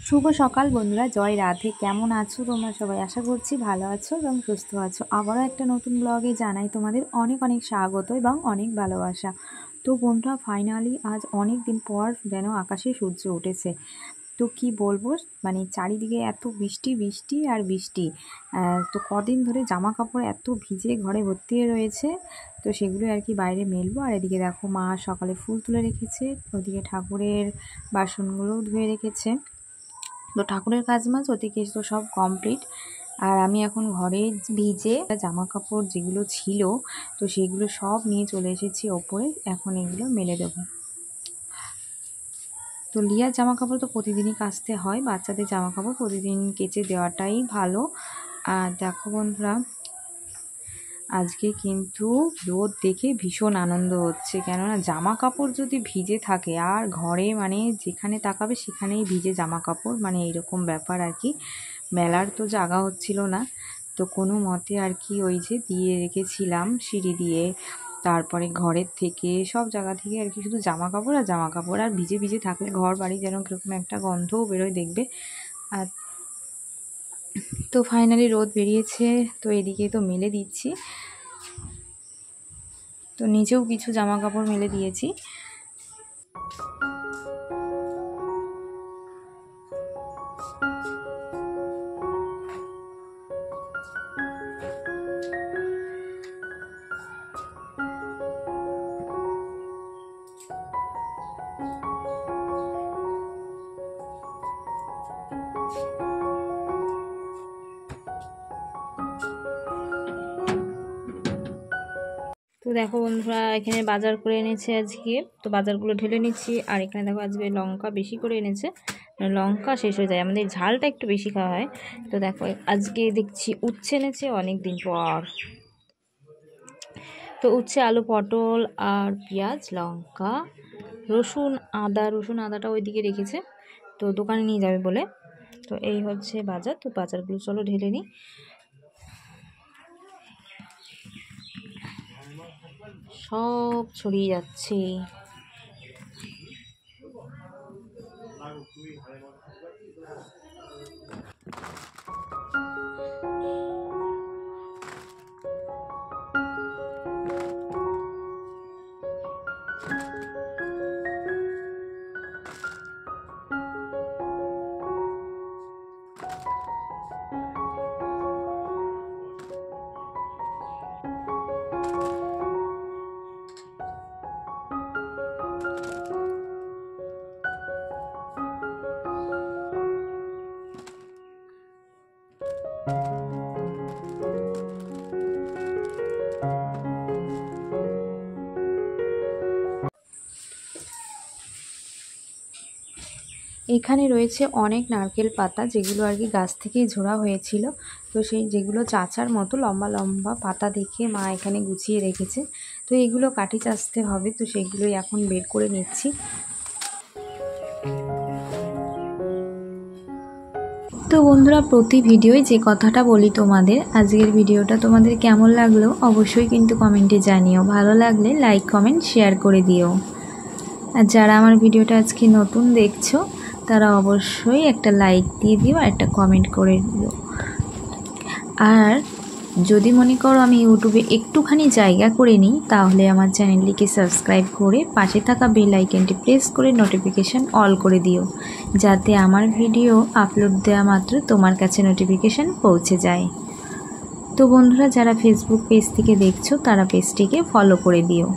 শুভ সকাল বন্ধুরা, জয় রাধে। কেমন আছো তোমরা সবাই? আশা করছি ভালো আছো এবং সুস্থ আছো। আবারও একটা নতুন ব্লগে জানাই তোমাদের অনেক অনেক স্বাগত এবং অনেক ভালোবাসা। তো বন্ধুরা, ফাইনালি আজ অনেক দিন পর যেন আকাশে সূর্য উঠেছে। তো কি বলবো, মানে চারিদিকে এত বৃষ্টি বৃষ্টি আর বৃষ্টি। তো কদিন ধরে জামা কাপড় এত ভিজে ঘরে ভর্তি হয়ে রয়েছে, তো সেগুলো আর কি বাইরে মেলবো। আর এদিকে দেখো, মা সকালে ফুল তুলে রেখেছে, ওদিকে ঠাকুরের বাসনগুলোও ধুয়ে রেখেছে। তো ঠাকুরের কাজ মাঝ ওদিকে তো সব কমপ্লিট। আর আমি এখন ঘরে ভিজে জামা কাপড় যেগুলো ছিল, তো সেগুলো সব নিয়ে চলে এসেছি ওপরে। এখন এগুলো মেলে দেবো। তো লিয়ার জামা কাপড় তো প্রতিদিনই কাচতে হয়, বাচ্চাদের জামা কাপড় প্রতিদিন কেচে দেওয়াটাই ভালো। আর দেখো বন্ধুরা, আজকে কিন্তু রোদ দেখে ভীষণ আনন্দ হচ্ছে, কেননা জামা কাপড় যদি ভিজে থাকে আর ঘরে মানে যেখানে তাকাবে সেখানেই ভিজে জামা কাপড়, মানে এইরকম ব্যাপার আর কি। মেলার তো জায়গা হচ্ছিল না, তো কোনো মতে আর কি ওই যে দিয়ে রেখেছিলাম সিঁড়ি দিয়ে, তারপরে ঘরের থেকে সব জায়গা থেকে আর কি শুধু জামা কাপড় আর জামা কাপড়। আর ভিজে ভিজে থাকলে ঘর বাড়ি যেন কীরকম একটা গন্ধও বেরোয় দেখবে। আর তো ফাইনালি রোদ বেরিয়েছে, তো এদিকে তো মেলে দিচ্ছি। তো নিচেও কিছু জামা কাপড় মেলে দিয়েছি। তো দেখো বন্ধুরা, এখানে বাজার করে এনেছে আজকে, তো বাজারগুলো ঢেলে নিচ্ছি। আর এখানে দেখো আজকে লঙ্কা বেশি করে এনেছে, লঙ্কা শেষ হয়ে যায়, আমাদের ঝালটা একটু বেশি খাওয়া হয়। তো দেখো আজকে দেখছি উচ্ছে এনেছে অনেক দিন পর। তো উচ্ছে, আলু, পটল আর পেঁয়াজ, লঙ্কা, রসুন আদাটা ওইদিকে রেখেছে, তো দোকানে নিয়ে যাবে বলে। তো এই হচ্ছে বাজার। তো বাজারগুলো চলো ঢেলে নিই। সব ছড়িয়ে যাচ্ছে। এখানে রয়েছে অনেক নারকেল পাতা, যেগুলো আর কি গাছ থেকেই ঝোড়া হয়েছিল। তো সেই যেগুলো চাচার মতো লম্বা লম্বা পাতা দেখে মা এখানে গুছিয়ে রেখেছে। তো এগুলো কাঠি চাষতে হবে, তো সেগুলোই এখন বের করে নিচ্ছি। তো বন্ধুরা, প্রতি ভিডিওয় যে কথাটা বলি তোমাদের, আজকের ভিডিওটা তোমাদের কেমন লাগলো অবশ্যই কিন্তু কমেন্টে জানিও। ভালো লাগলে লাইক কমেন্ট শেয়ার করে দিও। আর যারা আমার ভিডিওটা আজকে নতুন দেখছো, তারা অবশ্যই একটা লাইক দিয়ে দিও আর একটা কমেন্ট করে দিও। আর যদি মনে করো আমি ইউটিউবে একটুখানি জায়গা করে নিই, তাহলে আমার চ্যানেলটিকে সাবস্ক্রাইব করে পাশে থাকা বেল আইকনটি প্রেস করে নোটিফিকেশান অল করে দিও, যাতে আমার ভিডিও আপলোড দেওয়া মাত্র তোমার কাছে নোটিফিকেশান পৌঁছে যায়। তো বন্ধুরা, যারা ফেসবুক পেজ থেকে দেখছো, তারা পেজটিকে ফলো করে দিও।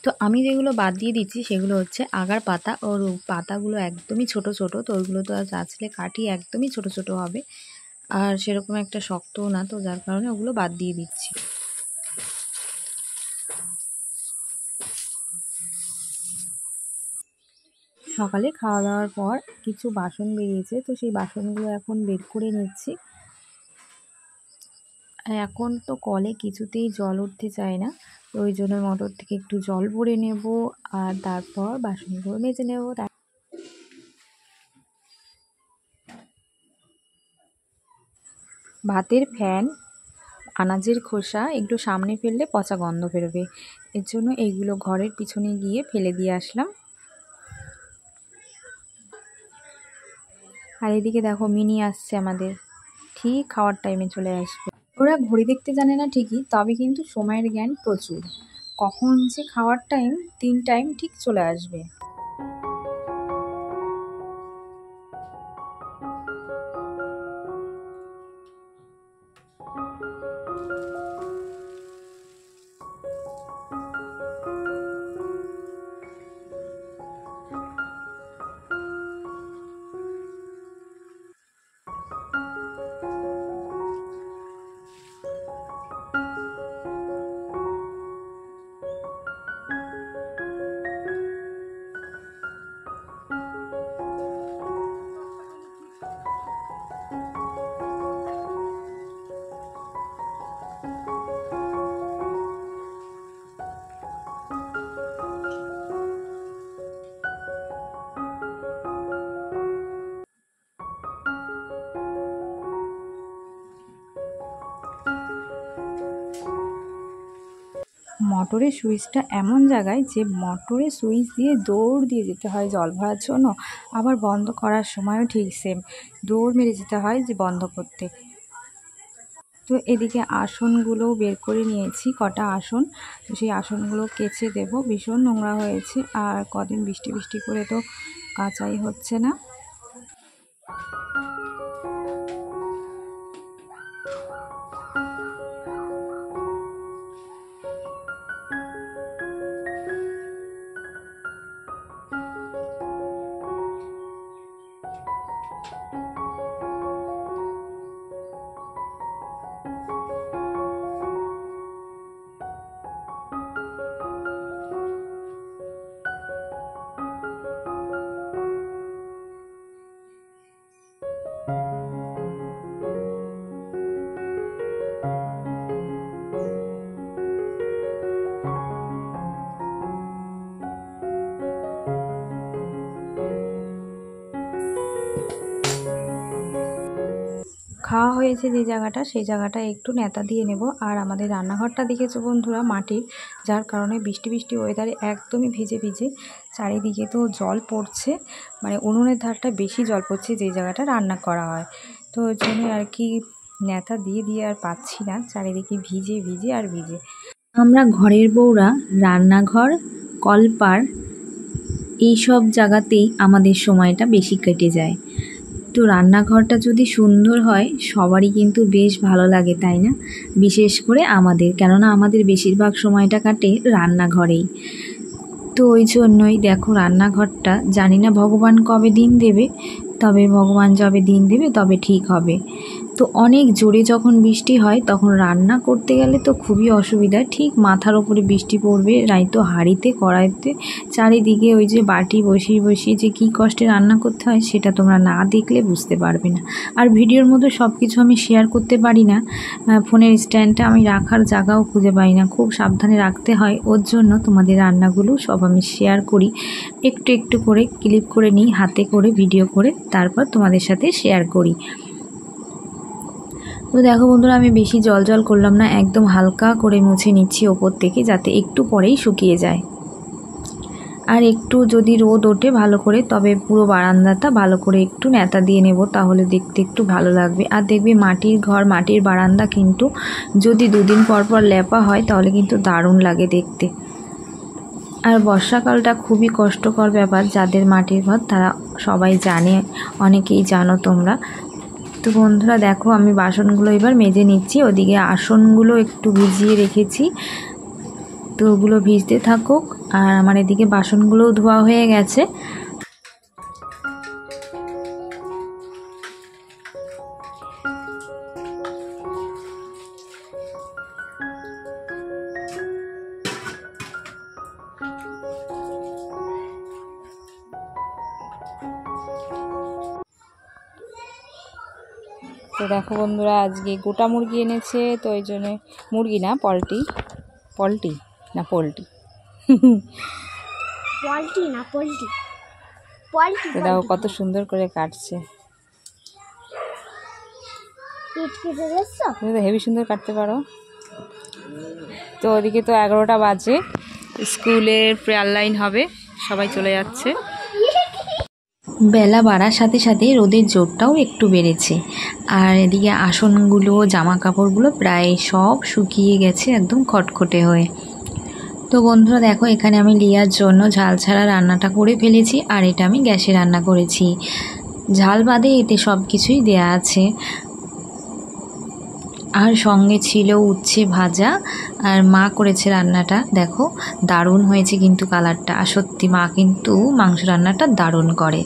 তো আমি যেগুলো বাদ দিয়ে দিচ্ছি সেগুলো হচ্ছে আগার পাতা, ওর পাতাগুলো একদমই ছোট ছোট, তো ওইগুলো তো চাচলে কাটি একদমই ছোট ছোট হবে, আর সেরকম একটা শক্তও না, তো যার কারণে ওগুলো বাদ দিয়ে দিচ্ছি। সকালে খাওয়া দাওয়ার পর কিছু বাসন বেরিয়েছে, তো সেই বাসনগুলো এখন বের করে নিচ্ছি। এখন তো কলে কিছুতেই জল উঠতে চায় না, তো ওই জন্য মোটর থেকে একটু জল ভরে নেব আর তারপর বাসনগুলো মেজে নেব। ভাতের ফ্যান, আনাজের খোসা এগুলো সামনে ফেললে পচা গন্ধ বেরোবে, এর জন্য এইগুলো ঘরের পিছনে গিয়ে ফেলে দিয়ে আসলাম। আর এদিকে দেখো মিনি আসছে আমাদের, ঠিক খাওয়ার টাইমে চলে আসবে। ওরা ঘড়ি দেখতে জানে না ঠিকই, তবে কিন্তু সময়ের জ্ঞান প্রচুর, কখন যে খাওয়ার টাইম 3 টাইম ঠিক চলে আসবে। মোটরের সুইচটা এমন জায়গায় যে মোটরের সুইচ দিয়ে দৌড় দিয়ে যেতে হয় জল ভরার জন্য, আবার বন্ধ করার সময়ও ঠিক সেম দৌড় মেরে যেতে হয় যে বন্ধ করতে। তো এদিকে আসনগুলোও বের করে নিয়েছি, কটা আসন, তো সেই আসনগুলো কেচে দেব, ভীষণ নোংরা হয়েছে, আর কদিন বৃষ্টি বৃষ্টি করে তো কাচাই হচ্ছে না। খাওয়া হয়েছে যে জায়গাটা, সেই জায়গাটা একটু নেতা দিয়ে নেব। আর আমাদের রান্নাঘরটা দেখেছো বন্ধুরা মাটির, যার কারণে বৃষ্টি বৃষ্টি ওয়েদারে একদমই ভিজে ভিজে চারিদিকে তো জল পড়ছে, মানে উনুনের ধারটা বেশি জল পড়ছে যে জায়গাটা রান্না করা হয়, তো ওই জন্য আর কি নেতা দিয়ে দিয়ে আর পাচ্ছি না, চারিদিকে ভিজে ভিজে আর ভিজে। আমরা ঘরের বউরা রান্নাঘর, কলপার এইসব জায়গাতেই আমাদের সময়টা বেশি কেটে যায়। তো রান্নাঘরটা যদি সুন্দর হয় সবারই কিন্তু বেশ ভালো লাগে, তাই না? বিশেষ করে আমাদের, কেননা আমাদের বেশিরভাগ সময়টা কাটে রান্নাঘরেই। তো ওই জন্যই দেখো রান্নাঘরটা, জানি না ভগবান কবে দিন দেবে, তবে ভগবান যবে দিন দেবে তবে ঠিক হবে। তো অনেক জোরে যখন বৃষ্টি হয় তখন রান্না করতে গেলে তো খুবই অসুবিধা, ঠিক মাথার ওপরে বৃষ্টি পড়বে, নয়তো হাঁড়িতে কড়াইতে চারিদিকে ওই যে বাটি বসিয়ে বসিয়ে যে কী কষ্টে রান্না করতে হয় সেটা তোমরা না দেখলে বুঝতে পারবে না। আর ভিডিওর মধ্যে সব কিছু আমি শেয়ার করতে পারি না, ফোনের স্ট্যান্ডটা আমি রাখার জায়গাও খুঁজে পাই না, খুব সাবধানে রাখতে হয়, ওর জন্য তোমাদের রান্নাগুলো সব আমি শেয়ার করি, একটু একটু করে ক্লিপ করে নিই হাতে করে ভিডিও করে, তারপর তোমাদের সাথে শেয়ার করি। তো দেখো বন্ধুরা আমি বেশি জল জল করলাম না, একদম হালকা করে মুছে নিচ্ছি ওপর থেকে, যাতে একটু পরেই শুকিয়ে যায়। আর একটু যদি রোদ ওঠে ভালো করে তবে পুরো বারান্দাটা ভালো করে একটু নেতা দিয়ে নেব, তাহলে দেখতে একটু ভালো লাগবে। আর দেখবে মাটির ঘর, মাটির বারান্দা কিন্তু যদি 2 দিন পর পর লেপা হয় তাহলে কিন্তু দারুণ লাগে দেখতে। আর বর্ষাকালটা খুবই কষ্টকর ব্যাপার, যাদের মাটির ঘর তারা সবাই জানে, অনেকেই জানো তোমরা। তো বন্ধুরা দেখো আমি বাসনগুলো এবার মেজে নিচ্ছি, ওদিকে আসনগুলো একটু ভিজিয়ে রেখেছি, তো ওগুলো ভিজতে থাকুক। আর আমার এদিকে বাসনগুলোও ধোয়া হয়ে গেছে। তো দেখো বন্ধুরা, আজকে গোটা মুরগি এনেছে, তো ওই জন্যে, মুরগি না পোলট্রি না পোলট্রি তো দেখো কত সুন্দর করে কাটছে, হেভি সুন্দর কাটতে পারো। তো ওদিকে তো 11টা বাজে, স্কুলের প্রেয়ার লাইন হবে, সবাই চলে যাচ্ছে। বেলা বাড়ার সাথে সাথে রোদের জোরটাও একটু বেড়েছে। আর এদিকে আসনগুলো, জামা কাপড়গুলো প্রায় সব শুকিয়ে গেছে একদম খটখটে হয়ে। তো বন্ধুরা দেখো, এখানে আমি লিয়ার জন্য ঝাল ছাড়া রান্নাটা করে ফেলেছি, আর এটা আমি গ্যাসে রান্না করেছি। ঝাল বাদে এতে সব কিছুই দেয়া আছে। আর সঙ্গে ছিল উচ্ছে ভাজা, আর মা করেছে রান্নাটা, দেখো দারুণ হয়েছে কিন্তু কালারটা। আর সত্যি মা কিন্তু মাংস রান্নাটা দারুণ করে।